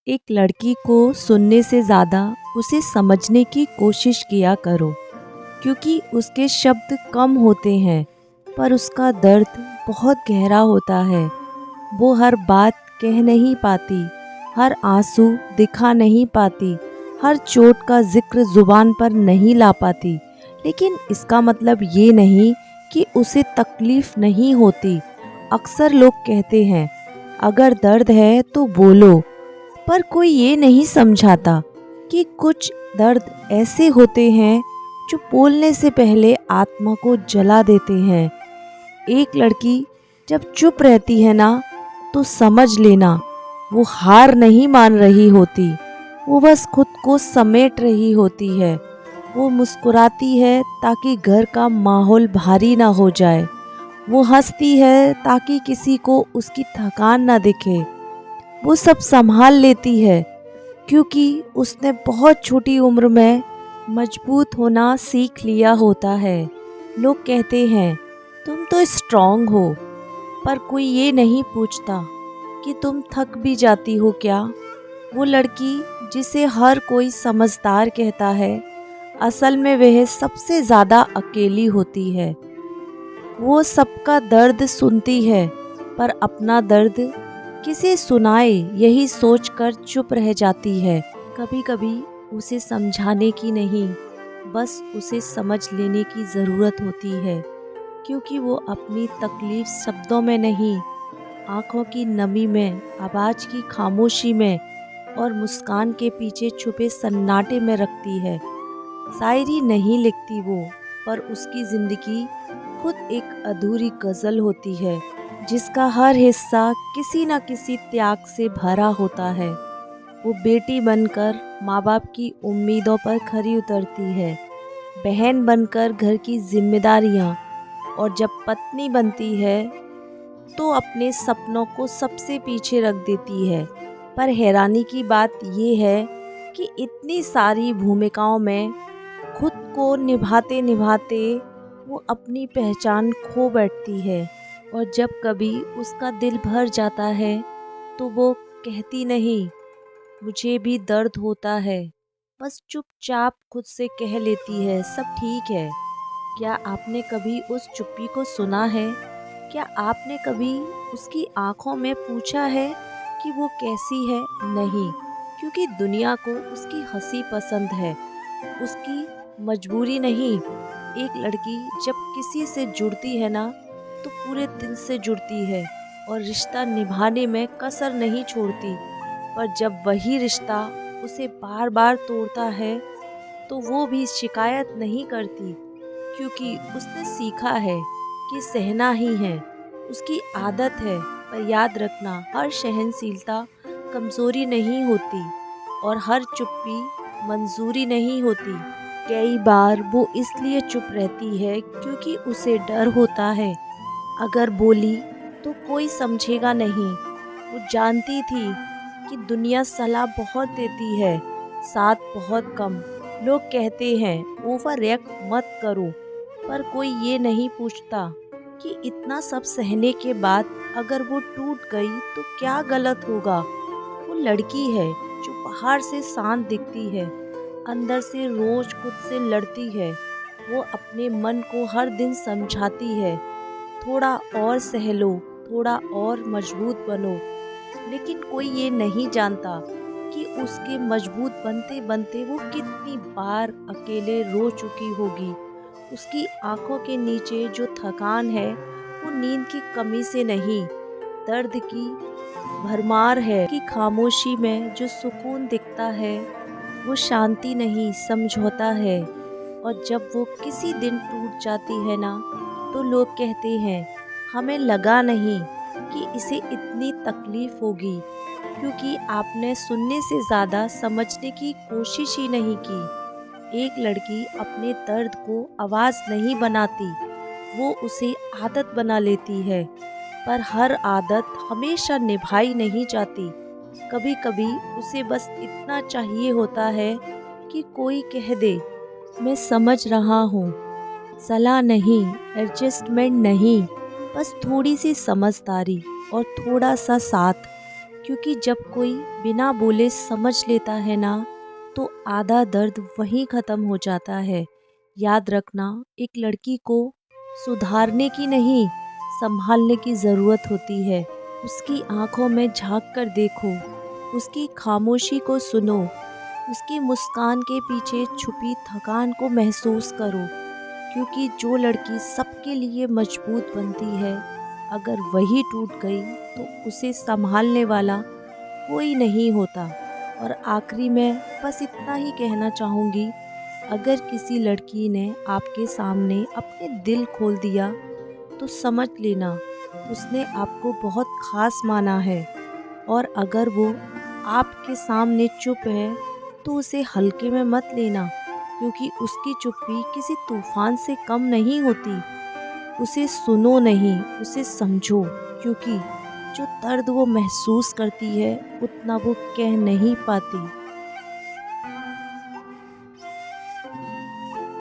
एक लड़की को सुनने से ज़्यादा उसे समझने की कोशिश किया करो, क्योंकि उसके शब्द कम होते हैं पर उसका दर्द बहुत गहरा होता है। वो हर बात कह नहीं पाती, हर आंसू दिखा नहीं पाती, हर चोट का जिक्र ज़ुबान पर नहीं ला पाती। लेकिन इसका मतलब ये नहीं कि उसे तकलीफ़ नहीं होती। अक्सर लोग कहते हैं, अगर दर्द है तो बोलो, पर कोई ये नहीं समझाता कि कुछ दर्द ऐसे होते हैं जो बोलने से पहले आत्मा को जला देते हैं। एक लड़की जब चुप रहती है ना, तो समझ लेना वो हार नहीं मान रही होती, वो बस खुद को समेट रही होती है। वो मुस्कुराती है ताकि घर का माहौल भारी ना हो जाए। वो हंसती है ताकि किसी को उसकी थकान ना दिखे। वो सब संभाल लेती है क्योंकि उसने बहुत छोटी उम्र में मजबूत होना सीख लिया होता है। लोग कहते हैं, तुम तो स्ट्रांग हो, पर कोई ये नहीं पूछता कि तुम थक भी जाती हो क्या। वो लड़की जिसे हर कोई समझदार कहता है, असल में वह सबसे ज़्यादा अकेली होती है। वो सबका दर्द सुनती है, पर अपना दर्द किसे सुनाए यही सोचकर चुप रह जाती है। कभी कभी उसे समझाने की नहीं, बस उसे समझ लेने की ज़रूरत होती है, क्योंकि वो अपनी तकलीफ शब्दों में नहीं, आँखों की नमी में, आवाज़ की खामोशी में और मुस्कान के पीछे छुपे सन्नाटे में रखती है। शायरी नहीं लिखती वो, पर उसकी ज़िंदगी खुद एक अधूरी गज़ल होती है, जिसका हर हिस्सा किसी न किसी त्याग से भरा होता है। वो बेटी बनकर माँ बाप की उम्मीदों पर खरी उतरती है, बहन बनकर घर की जिम्मेदारियाँ, और जब पत्नी बनती है तो अपने सपनों को सबसे पीछे रख देती है। पर हैरानी की बात यह है कि इतनी सारी भूमिकाओं में खुद को निभाते निभाते वो अपनी पहचान खो बैठती है। और जब कभी उसका दिल भर जाता है तो वो कहती नहीं, मुझे भी दर्द होता है, बस चुपचाप खुद से कह लेती है, सब ठीक है। क्या आपने कभी उस चुप्पी को सुना है? क्या आपने कभी उसकी आंखों में पूछा है कि वो कैसी है? नहीं, क्योंकि दुनिया को उसकी हंसी पसंद है, उसकी मजबूरी नहीं। एक लड़की जब किसी से जुड़ती है ना, तो पूरे दिल से जुड़ती है और रिश्ता निभाने में कसर नहीं छोड़ती। पर जब वही रिश्ता उसे बार बार तोड़ता है, तो वो भी शिकायत नहीं करती, क्योंकि उसने सीखा है कि सहना ही है, उसकी आदत है। पर याद रखना, हर सहनशीलता कमज़ोरी नहीं होती और हर चुप्पी मंजूरी नहीं होती। कई बार वो इसलिए चुप रहती है क्योंकि उसे डर होता है, अगर बोली तो कोई समझेगा नहीं। वो जानती थी कि दुनिया सलाह बहुत देती है, साथ बहुत कम। लोग कहते हैं ओवर रिएक्ट मत करो, पर कोई ये नहीं पूछता कि इतना सब सहने के बाद अगर वो टूट गई तो क्या गलत होगा। वो लड़की है जो बाहर से शांत दिखती है, अंदर से रोज खुद से लड़ती है। वो अपने मन को हर दिन समझाती है, थोड़ा और सह लो, थोड़ा और मजबूत बनो। लेकिन कोई ये नहीं जानता कि उसके मजबूत बनते बनते वो कितनी बार अकेले रो चुकी होगी। उसकी आंखों के नीचे जो थकान है, वो नींद की कमी से नहीं, दर्द की भरमार है। कि खामोशी में जो सुकून दिखता है, वो शांति नहीं, समझौता है। और जब वो किसी दिन टूट जाती है ना, तो लोग कहते हैं, हमें लगा नहीं कि इसे इतनी तकलीफ होगी, क्योंकि आपने सुनने से ज़्यादा समझने की कोशिश ही नहीं की। एक लड़की अपने दर्द को आवाज़ नहीं बनाती, वो उसे आदत बना लेती है। पर हर आदत हमेशा निभाई नहीं जाती। कभी कभी उसे बस इतना चाहिए होता है कि कोई कह दे, मैं समझ रहा हूँ। सलाह नहीं, एडजस्टमेंट नहीं, बस थोड़ी सी समझदारी और थोड़ा सा साथ। क्योंकि जब कोई बिना बोले समझ लेता है ना, तो आधा दर्द वहीं ख़त्म हो जाता है। याद रखना, एक लड़की को सुधारने की नहीं, संभालने की ज़रूरत होती है। उसकी आँखों में झाँक कर देखो, उसकी खामोशी को सुनो, उसकी मुस्कान के पीछे छुपी थकान को महसूस करो। क्योंकि जो लड़की सबके लिए मजबूत बनती है, अगर वही टूट गई तो उसे संभालने वाला कोई नहीं होता। और आखिरी में बस इतना ही कहना चाहूँगी, अगर किसी लड़की ने आपके सामने अपने दिल खोल दिया तो समझ लेना उसने आपको बहुत ख़ास माना है। और अगर वो आपके सामने चुप है तो उसे हल्के में मत लेना, क्योंकि उसकी चुप्पी किसी तूफान से कम नहीं होती। उसे सुनो नहीं, उसे समझो, क्योंकि जो दर्द वो महसूस करती है उतना वो कह नहीं पाती।